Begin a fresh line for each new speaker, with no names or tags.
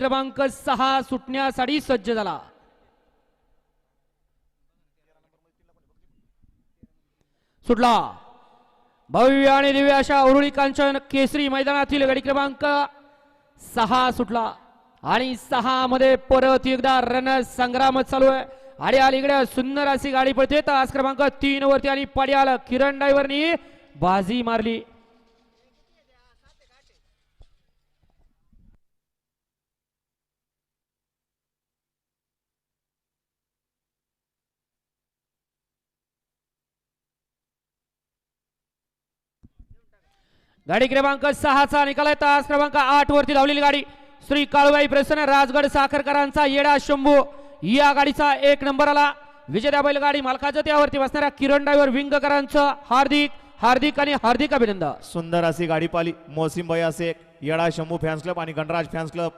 क्रमांक 6 सुटण्यासाठी सज्ज झाला। सुटला भव्य आणि दिव्य अशा उरुळी कांचन केसरी मैदानातील गाडी क्रमांक 6 सुटला आणि 6 मध्ये परत एकदा रण संग्राम चालू आहे आणि अलीकडे सुंदर अशी गाडी पळते। तास क्रमांक 3 वरती आणि पड्याला किरण ड्रायव्हरनी बाजी मारली। गाडी क्रमांक 6 चा निकाल आहे। तास क्रमांक 8 वरती धावलेली गाडी श्री काळूबाई प्रसन्न राजगड साखरकरांचा येडा शंभू या गाडीचा 1 नंबर आला। विजेत्या बैलगाडी मालकाचं त्यावरती बसणाऱ्या किरण ड्रायव्हर विंगकरांचं हार्दिक आणि हार्दिक अभिनंदन।
सुंदर अशी गाडी पाली मोहसिन भाई असे येडा शंभू फॅन्स क्लब आणि गणराज फॅन्स क्लब